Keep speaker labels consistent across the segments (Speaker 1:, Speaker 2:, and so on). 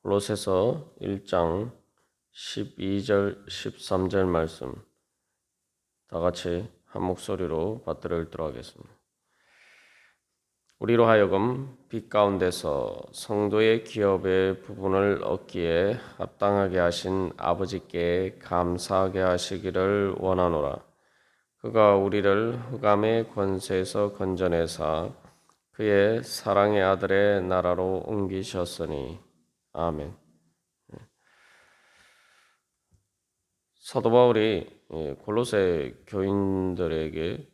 Speaker 1: 골로새서 1장 12절 13절 말씀 다 같이 한 목소리로 받들어 읽도록 하겠습니다. 우리로 하여금 빛 가운데서 성도의 기업의 부분을 얻기에 합당하게 하신 아버지께 감사하게 하시기를 원하노라. 그가 우리를 흑암의 권세에서 건져내사 그의 사랑의 아들의 나라로 옮기셨으니 아멘. 사도 바울이 골로새 교인들에게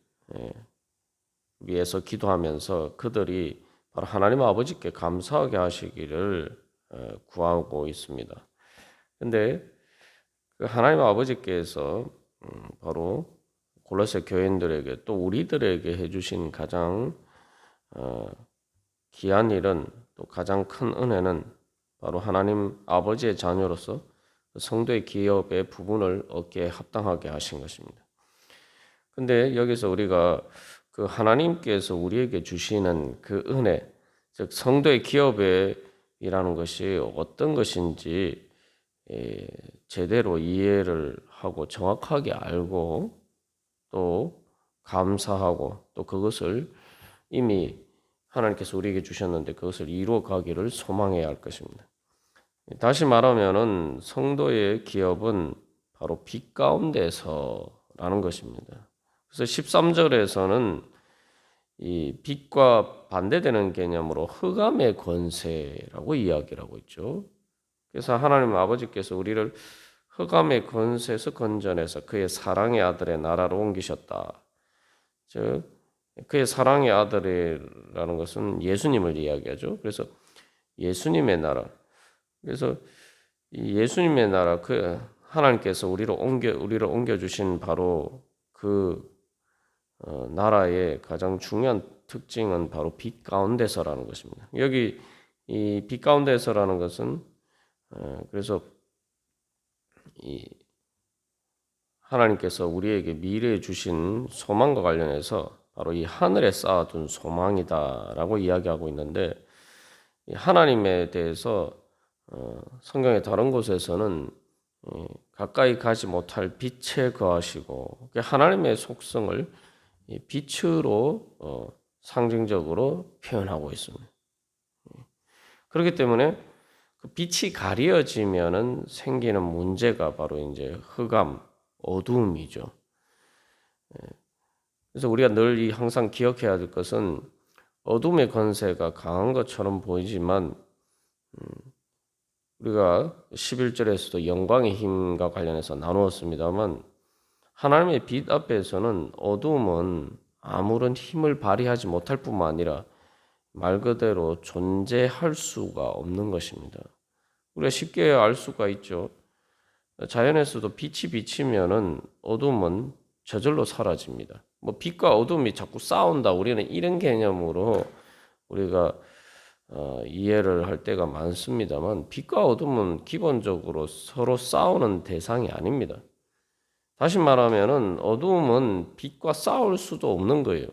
Speaker 1: 위해서 기도하면서 그들이 바로 하나님 아버지께 감사하게 하시기를 구하고 있습니다. 근데 그 하나님 아버지께서 바로 골로새 교인들에게 또 우리들에게 해주신 가장 귀한 일은 또 가장 큰 은혜는 바로 하나님 아버지의 자녀로서 성도의 기업의 부분을 얻기에 합당하게 하신 것입니다. 근데 여기서 우리가 그 하나님께서 우리에게 주시는 그 은혜, 즉 성도의 기업이라는 것이 어떤 것인지 제대로 이해를 하고 정확하게 알고 또 감사하고 또 그것을 이미 하나님께서 우리에게 주셨는데 그것을 이루어 가기를 소망해야 할 것입니다. 다시 말하면은 성도의 기업은 바로 빛 가운데서라는 것입니다. 그래서 13절에서는 이 빛과 반대되는 개념으로 흑암의 권세라고 이야기를 하고 있죠. 그래서 하나님 아버지께서 우리를 흑암의 권세에서 건져내서 그의 사랑의 아들의 나라로 옮기셨다. 즉 그의 사랑의 아들이라는 것은 예수님을 이야기하죠. 그래서 예수님의 나라. 그래서 예수님의 나라, 그 하나님께서 우리를 옮겨 주신 바로 그 나라의 가장 중요한 특징은 바로 빛 가운데서라는 것입니다. 여기 이 빛 가운데서라는 것은 그래서 이 하나님께서 우리에게 미래에 주신 소망과 관련해서 바로 이 하늘에 쌓아둔 소망이다라고 이야기하고 있는데 하나님에 대해서 성경의 다른 곳에서는 가까이 가지 못할 빛에 거하시고 하나님의 속성을 빛으로 상징적으로 표현하고 있습니다. 그렇기 때문에 그 빛이 가려지면은 생기는 문제가 바로 이제 흑암, 어두움이죠. 그래서 우리가 늘 항상 기억해야 될 것은 어둠의 권세가 강한 것처럼 보이지만 우리가 11절에서도 영광의 힘과 관련해서 나누었습니다만 하나님의 빛 앞에서는 어둠은 아무런 힘을 발휘하지 못할 뿐만 아니라 말 그대로 존재할 수가 없는 것입니다. 우리가 쉽게 알 수가 있죠. 자연에서도 빛이 비치면은 어둠은 저절로 사라집니다. 뭐 빛과 어둠이 자꾸 싸운다. 우리는 이런 개념으로 우리가 이해를 할 때가 많습니다만 빛과 어둠은 기본적으로 서로 싸우는 대상이 아닙니다. 다시 말하면은 어둠은 빛과 싸울 수도 없는 거예요.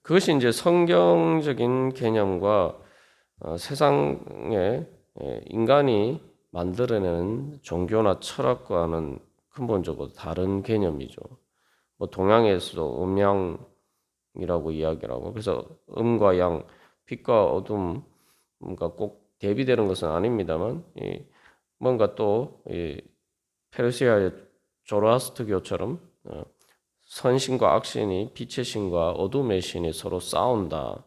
Speaker 1: 그것이 이제 성경적인 개념과 세상에 인간이 만들어내는 종교나 철학과는 근본적으로 다른 개념이죠. 뭐 동양에서도 음양이라고 이야기를 하고 그래서 음과 양, 빛과 어둠과 꼭 대비되는 것은 아닙니다만 뭔가 또 페르시아의 조로아스트교처럼 선신과 악신이 빛의 신과 어둠의 신이 서로 싸운다.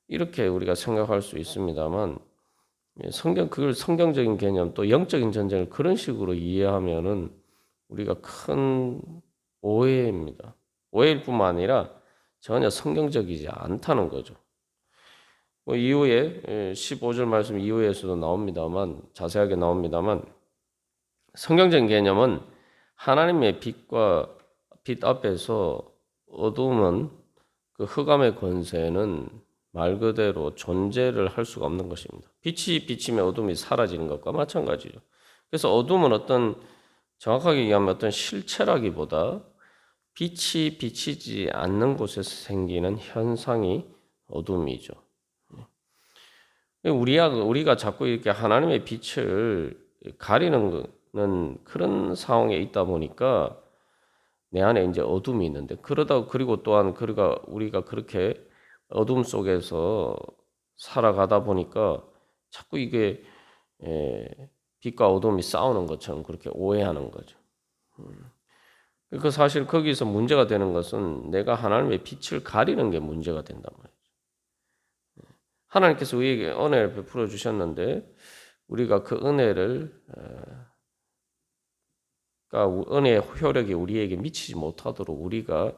Speaker 1: 이렇게 우리가 생각할 수 있습니다만 그걸 성경적인 개념 또 영적인 전쟁을 그런 식으로 이해하면은 우리가 큰 오해입니다. 오해일 뿐만 아니라 전혀 성경적이지 않다는 거죠. 뭐 이후에 15절 말씀 이후에서도 나옵니다만 자세하게 나옵니다만 성경적인 개념은 하나님의 빛 앞에서 어둠은 그 흑암의 권세는 말 그대로 존재를 할 수가 없는 것입니다. 빛이 비치면 어둠이 사라지는 것과 마찬가지죠. 그래서 어둠은 정확하게 얘기하면 어떤 실체라기보다 빛이 비치지 않는 곳에서 생기는 현상이 어둠이죠. 우리가 자꾸 이렇게 하나님의 빛을 가리는 그런 상황에 있다 보니까 내 안에 이제 어둠이 있는데 그리고 또한 우리가 그렇게 어둠 속에서 살아가다 보니까 자꾸 이게 빛과 어둠이 싸우는 것처럼 그렇게 오해하는 거죠. 그 사실 거기서 문제가 되는 것은 내가 하나님의 빛을 가리는 게 문제가 된단 말이에요. 하나님께서 우리에게 은혜를 베풀어 주셨는데 우리가 그 은혜를 그러니까 은혜의 효력이 우리에게 미치지 못하도록 우리가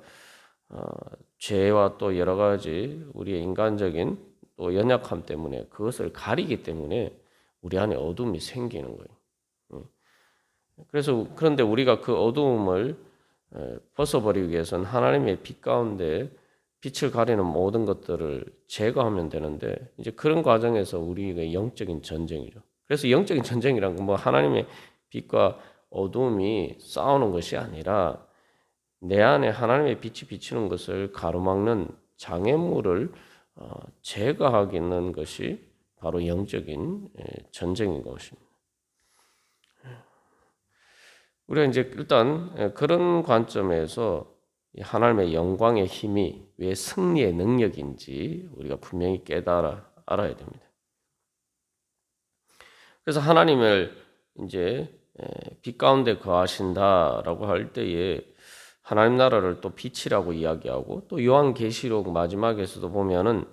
Speaker 1: 죄와 또 여러 가지 우리의 인간적인 또 연약함 때문에 그것을 가리기 때문에 우리 안에 어둠이 생기는 거예요. 그런데 우리가 그 어두움을 벗어버리기 위해서는 하나님의 빛 가운데 빛을 가리는 모든 것들을 제거하면 되는데 이제 그런 과정에서 우리의 영적인 전쟁이죠. 그래서 영적인 전쟁이란 건 뭐 하나님의 빛과 어둠이 싸우는 것이 아니라 내 안에 하나님의 빛이 비치는 것을 가로막는 장애물을 제거하기는 것이 바로 영적인 전쟁인 것입니다. 우리가 이제 일단 그런 관점에서 하나님의 영광의 힘이 왜 승리의 능력인지 우리가 분명히 알아야 됩니다. 그래서 하나님을 이제 빛 가운데 거하신다라고 할 때에 하나님 나라를 또 빛이라고 이야기하고 또 요한계시록 마지막에서도 보면은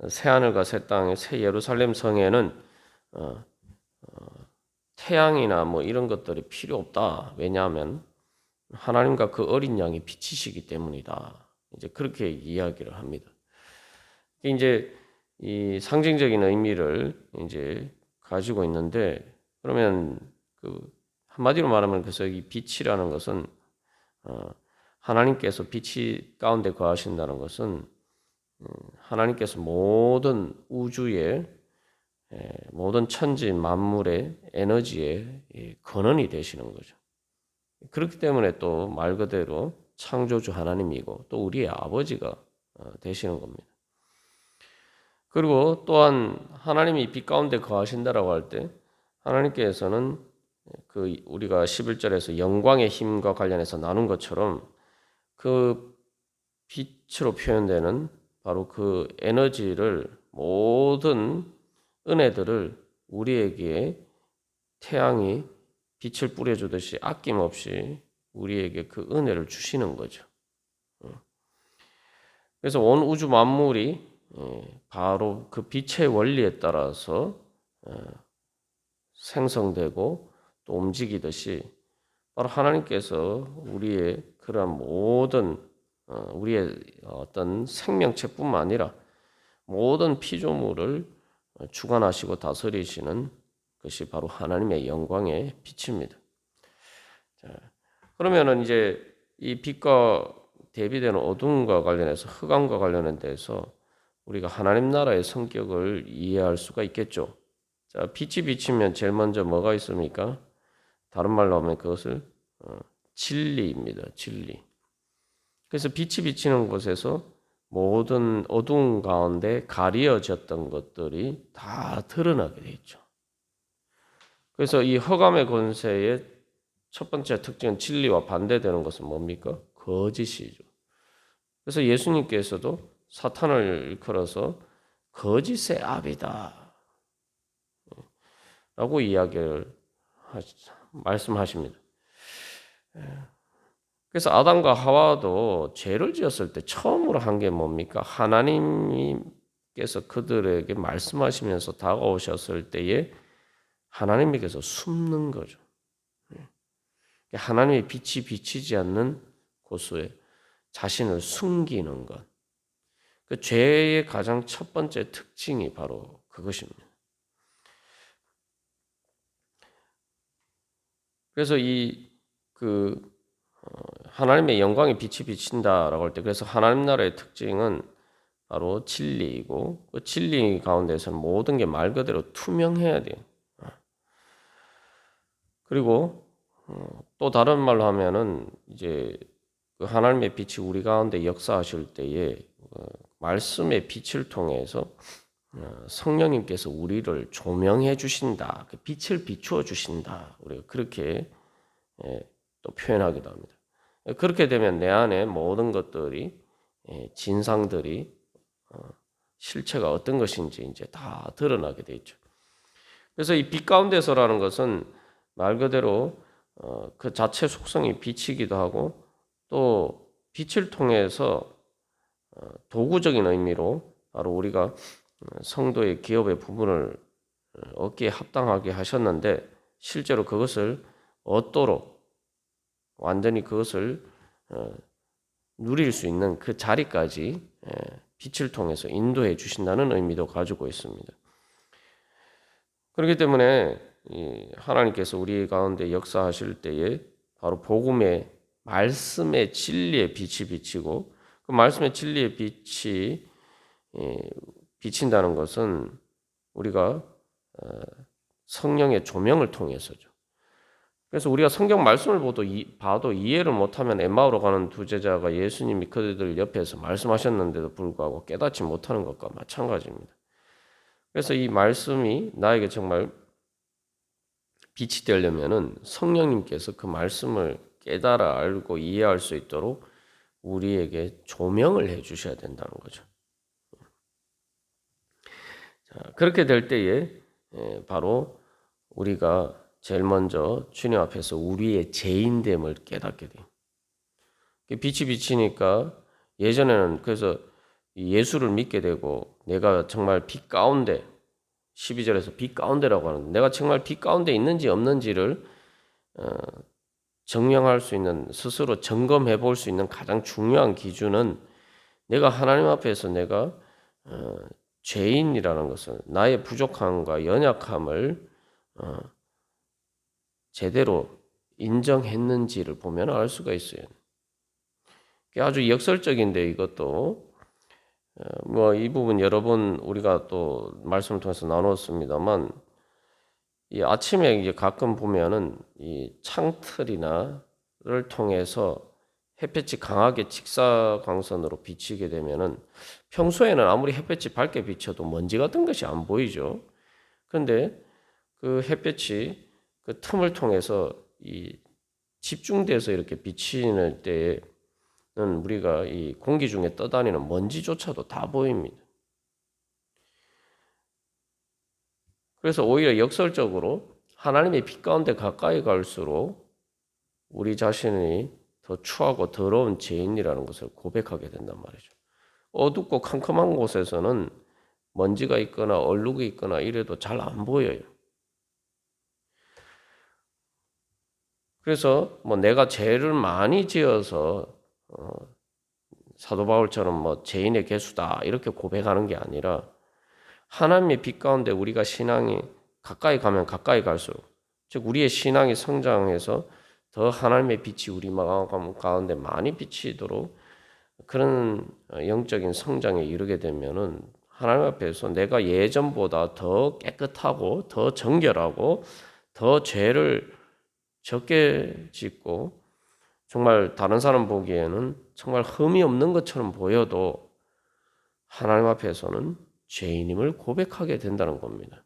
Speaker 1: 새 하늘과 새 땅의 새 예루살렘 성에는 태양이나 뭐 이런 것들이 필요 없다. 왜냐하면 하나님과 그 어린 양이 빛이시기 때문이다. 이제 그렇게 이야기를 합니다. 이제 이 상징적인 의미를 이제 가지고 있는데 그러면 그 한마디로 말하면 그래서 이 빛이라는 것은 하나님께서 빛이 가운데 거하신다는 것은 하나님께서 모든 우주의 모든 천지 만물의 에너지의 근원이 되시는 거죠. 그렇기 때문에 또 말 그대로 창조주 하나님이고 또 우리의 아버지가 되시는 겁니다. 그리고 또한 하나님이 빛 가운데 거하신다라고 할 때 하나님께서는 그 우리가 11절에서 영광의 힘과 관련해서 나눈 것처럼 그 빛으로 표현되는 바로 그 에너지를 모든 은혜들을 우리에게 태양이 빛을 뿌려주듯이 아낌없이 우리에게 그 은혜를 주시는 거죠. 그래서 온 우주 만물이 바로 그 빛의 원리에 따라서 생성되고 또 움직이듯이 바로 하나님께서 우리의 그러한 모든 우리의 어떤 생명체뿐만 아니라 모든 피조물을 주관하시고 다스리시는 것이 바로 하나님의 영광의 빛입니다. 자, 그러면은 이제 이 빛과 대비되는 어둠과 관련해서 흑암과 관련해서 우리가 하나님 나라의 성격을 이해할 수가 있겠죠. 자, 빛이 비치면 제일 먼저 뭐가 있습니까? 다른 말로 하면 그것을 진리입니다. 진리. 그래서 빛이 비치는 곳에서 모든 어두운 가운데 가려졌던 것들이 다 드러나게 돼 있죠. 그래서 이 흑암의 권세의 첫 번째 특징은 진리와 반대되는 것은 뭡니까? 거짓이죠. 그래서 예수님께서도 사탄을 일컬어서 거짓의 아비다 라고 말씀하십니다. 그래서 아담과 하와도 죄를 지었을 때 처음으로 한 게 뭡니까? 하나님께서 그들에게 말씀하시면서 다가오셨을 때에 하나님께서 숨는 거죠. 하나님의 빛이 비치지 않는 곳에 자신을 숨기는 것. 그 죄의 가장 첫 번째 특징이 바로 그것입니다. 그래서 하나님의 영광의 빛이 비친다라고 할 때 그래서 하나님 나라의 특징은 바로 진리이고 그 진리 가운데서는 모든 게 말 그대로 투명해야 돼요. 그리고 또 다른 말로 하면은 이제 그 하나님의 빛이 우리 가운데 역사하실 때에 말씀의 빛을 통해서 성령님께서 우리를 조명해 주신다, 빛을 비추어 주신다. 우리가 그렇게 또 표현하기도 합니다. 그렇게 되면 내 안에 모든 것들이 진상들이 실체가 어떤 것인지 이제 다 드러나게 돼 있죠. 그래서 이 빛 가운데서라는 것은 말 그대로 그 자체 속성이 빛이기도 하고 또 빛을 통해서 도구적인 의미로 바로 우리가 성도의 기업의 부분을 얻기에 합당하게 하셨는데 실제로 그것을 얻도록 완전히 그것을 누릴 수 있는 그 자리까지 빛을 통해서 인도해 주신다는 의미도 가지고 있습니다. 그렇기 때문에 하나님께서 우리 가운데 역사하실 때에 바로 복음의 말씀의 진리의 빛이 비치고 그 말씀의 진리의 빛이 비친다는 것은 우리가 성령의 조명을 통해서죠. 그래서 우리가 성경 말씀을 봐도 이해를 못하면 엠마오로 가는 두 제자가 예수님이 그들 옆에서 말씀하셨는데도 불구하고 깨닫지 못하는 것과 마찬가지입니다. 그래서 이 말씀이 나에게 정말 빛이 되려면은 성령님께서 그 말씀을 깨달아 알고 이해할 수 있도록 우리에게 조명을 해 주셔야 된다는 거죠. 자, 그렇게 될 때에 바로 우리가 제일 먼저 주님 앞에서 우리의 죄인됨을 깨닫게 돼요. 빛이 비치니까 예전에는 그래서 예수를 믿게 되고 내가 정말 빛 가운데 12절에서 빛 가운데라고 하는데 내가 정말 빛 가운데 있는지 없는지를 증명할 수 있는 스스로 점검해 볼 수 있는 가장 중요한 기준은 내가 하나님 앞에서 내가 죄인이라는 것을 나의 부족함과 연약함을 제대로 인정했는지를 보면 알 수가 있어요. 아주 역설적인데 이것도 뭐 이 부분 여러 번 우리가 또 말씀을 통해서 나눴습니다만 이 아침에 이제 가끔 보면은 이 창틀이나를 통해서 햇볕이 강하게 직사광선으로 비치게 되면은 평소에는 아무리 햇볕이 밝게 비쳐도 먼지 같은 것이 안 보이죠. 그런데 그 햇볕이 그 틈을 통해서 이 집중돼서 이렇게 비치는 때에는 우리가 이 공기 중에 떠다니는 먼지조차도 다 보입니다. 그래서 오히려 역설적으로 하나님의 빛 가운데 가까이 갈수록 우리 자신이 더 추하고 더러운 죄인이라는 것을 고백하게 된단 말이죠. 어둡고 캄캄한 곳에서는 먼지가 있거나 얼룩이 있거나 이래도 잘 안 보여요. 그래서 뭐 내가 죄를 많이 지어서 사도 바울처럼 뭐 죄인의 개수다 이렇게 고백하는 게 아니라 하나님의 빛 가운데 우리가 신앙이 가까이 가면 가까이 갈수록 즉 우리의 신앙이 성장해서 더 하나님의 빛이 우리 마음 가운데 많이 비치도록 그런 영적인 성장에 이르게 되면은 하나님 앞에서 내가 예전보다 더 깨끗하고 더 정결하고 더 죄를 적게 짓고 정말 다른 사람 보기에는 정말 흠이 없는 것처럼 보여도 하나님 앞에서는 죄인임을 고백하게 된다는 겁니다.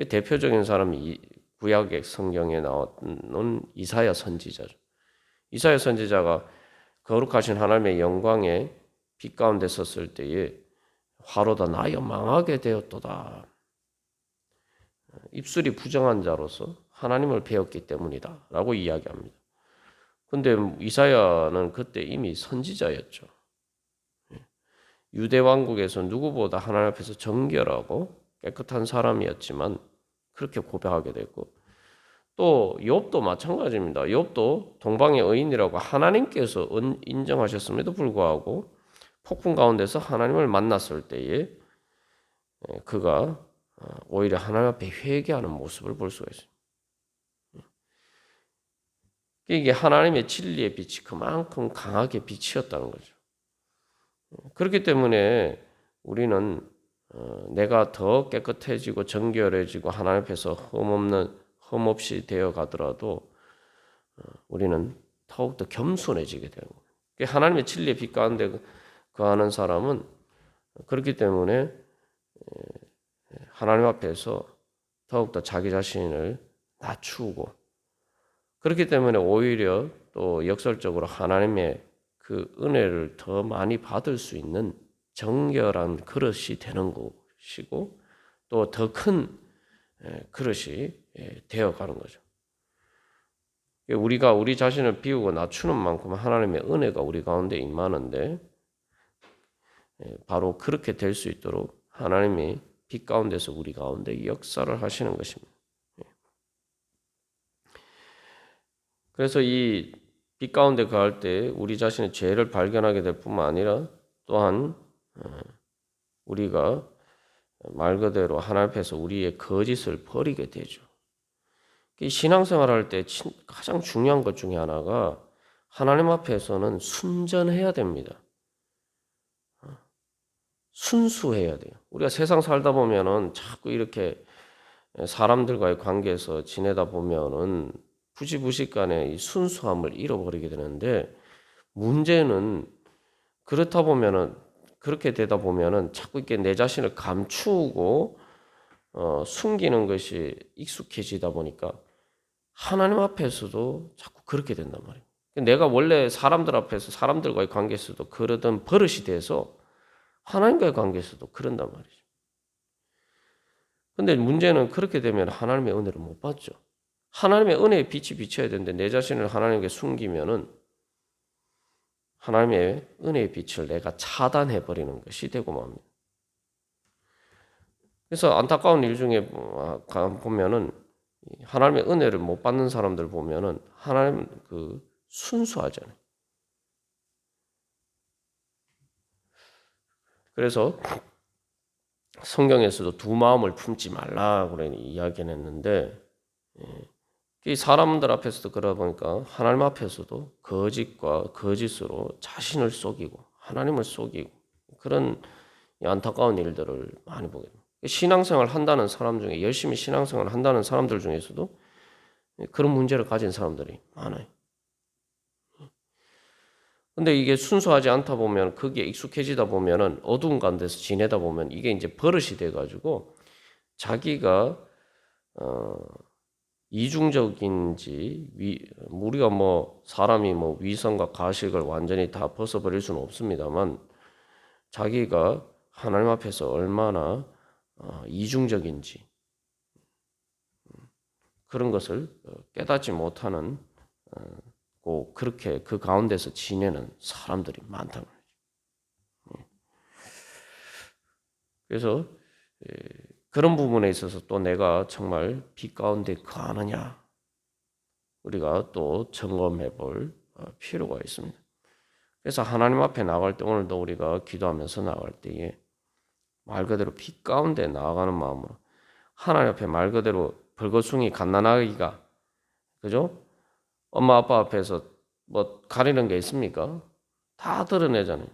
Speaker 1: 대표적인 사람이 구약의 성경에 나오는 이사야 선지자죠. 이사야 선지자가 거룩하신 하나님의 영광에 빛 가운데 섰을 때에 화로다 나여 망하게 되었도다. 입술이 부정한 자로서 하나님을 배웠기 때문이다 라고 이야기합니다. 그런데 이사야는 그때 이미 선지자였죠. 유대 왕국에서 누구보다 하나님 앞에서 정결하고 깨끗한 사람이었지만 그렇게 고백하게 됐고 또 욥도 마찬가지입니다. 욥도 동방의 의인이라고 하나님께서 인정하셨음에도 불구하고 폭풍 가운데서 하나님을 만났을 때에 그가 오히려 하나님 앞에 회개하는 모습을 볼 수가 있습니다. 이게 하나님의 진리의 빛이 그만큼 강하게 빛이었다는 거죠. 그렇기 때문에 우리는 내가 더 깨끗해지고 정결해지고 하나님 앞에서 흠없이 되어 가더라도 우리는 더욱더 겸손해지게 되는 거예요. 하나님의 진리의 빛 가운데 거하는 사람은 그렇기 때문에 하나님 앞에서 더욱더 자기 자신을 낮추고, 그렇기 때문에 오히려 또 역설적으로 하나님의 그 은혜를 더 많이 받을 수 있는 정결한 그릇이 되는 것이고, 또 더 큰 그릇이 되어가는 거죠. 우리가 우리 자신을 비우고 낮추는 만큼 하나님의 은혜가 우리 가운데 임하는데, 바로 그렇게 될 수 있도록 하나님이 빛 가운데서 우리 가운데 역사를 하시는 것입니다. 그래서 이 빛 가운데 거할 때 우리 자신의 죄를 발견하게 될 뿐만 아니라, 또한 우리가 말 그대로 하나님 앞에서 우리의 거짓을 버리게 되죠. 신앙생활 할 때 가장 중요한 것 중에 하나가 하나님 앞에서는 순전해야 됩니다. 순수해야 돼요. 우리가 세상 살다 보면은 자꾸 이렇게 사람들과의 관계에서 지내다 보면은 부지부식간에 이 순수함을 잃어버리게 되는데, 문제는 그렇다 보면은, 그렇게 되다 보면은 자꾸 이렇게 내 자신을 감추고 숨기는 것이 익숙해지다 보니까 하나님 앞에서도 자꾸 그렇게 된단 말이에요. 내가 원래 사람들 앞에서 사람들과의 관계에서도 그러던 버릇이 돼서 하나님과의 관계에서도 그런단 말이죠. 근데 문제는 그렇게 되면 하나님의 은혜를 못 받죠. 하나님의 은혜의 빛이 비쳐야 되는데 내 자신을 하나님께 숨기면은 하나님의 은혜의 빛을 내가 차단해 버리는 것이 되고 맙니다. 그래서 안타까운 일 중에 보면은 하나님의 은혜를 못 받는 사람들 보면은 하나님 순수하잖아요. 그래서 성경에서도 두 마음을 품지 말라고 이야기는 했는데, 이 사람들 앞에서도 그러다 보니까 하나님 앞에서도 거짓과 거짓으로 자신을 속이고 하나님을 속이고, 그런 안타까운 일들을 많이 보게 됩니다. 신앙생활 한다는 사람 중에, 열심히 신앙생활 한다는 사람들 중에서도 그런 문제를 가진 사람들이 많아요. 근데 이게 순수하지 않다 보면, 거기에 익숙해지다 보면은 어두운 가운데서 지내다 보면 이게 이제 버릇이 돼가지고 자기가 이중적인지, 우리가 사람이 위선과 가식을 완전히 다 벗어버릴 수는 없습니다만, 자기가 하나님 앞에서 얼마나 이중적인지 그런 것을 깨닫지 못하는, 그렇게 그 가운데서 지내는 사람들이 많다는 거죠. 그래서 그런 부분에 있어서 또 내가 정말 빛 가운데 거하느냐, 우리가 또 점검해 볼 필요가 있습니다. 그래서 하나님 앞에 나갈 때, 오늘도 우리가 기도하면서 나갈 때에 말 그대로 빛 가운데 나아가는 마음으로, 하나님 앞에 말 그대로 벌거숭이 갓난아기가, 그죠? 엄마 아빠 앞에서 가리는 게 있습니까? 다 드러내잖아요.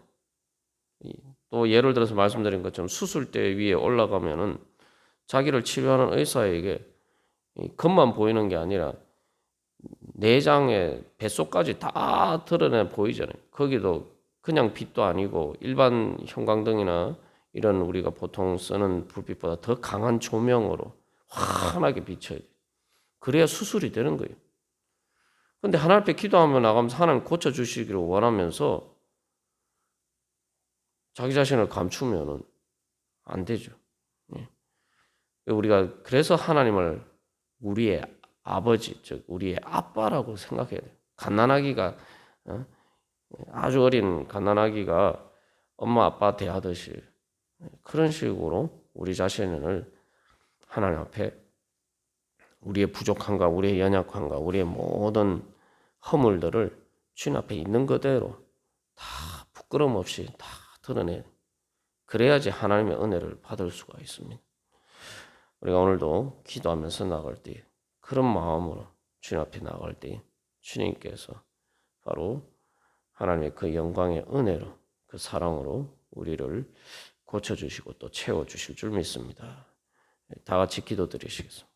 Speaker 1: 또 예를 들어서 말씀드린 것처럼 수술대 위에 올라가면은 자기를 치료하는 의사에게 겉만 보이는 게 아니라 내장의 뱃속까지 다 드러내 보이잖아요. 거기도 그냥 빛도 아니고 일반 형광등이나 이런 우리가 보통 쓰는 불빛보다 더 강한 조명으로 환하게 비춰야 돼요. 그래야 수술이 되는 거예요. 근데 하나님 앞에 기도하며 나가면서 하나님 고쳐주시기를 원하면서 자기 자신을 감추면은 안 되죠. 우리가 그래서 하나님을 우리의 아버지, 즉 우리의 아빠라고 생각해야 돼요. 갓난아기가, 아주 어린 갓난아기가 엄마 아빠 대하듯이 그런 식으로 우리 자신을 하나님 앞에 우리의 부족함과 우리의 연약함과 우리의 모든 허물들을 주님 앞에 있는 그대로 다 부끄럼 없이 다 드러내. 그래야지 하나님의 은혜를 받을 수가 있습니다. 우리가 오늘도 기도하면서 나갈 때 그런 마음으로 주님 앞에 나갈 때 주님께서 바로 하나님의 그 영광의 은혜로, 그 사랑으로 우리를 고쳐주시고 또 채워주실 줄 믿습니다. 다 같이 기도드리시겠습니다.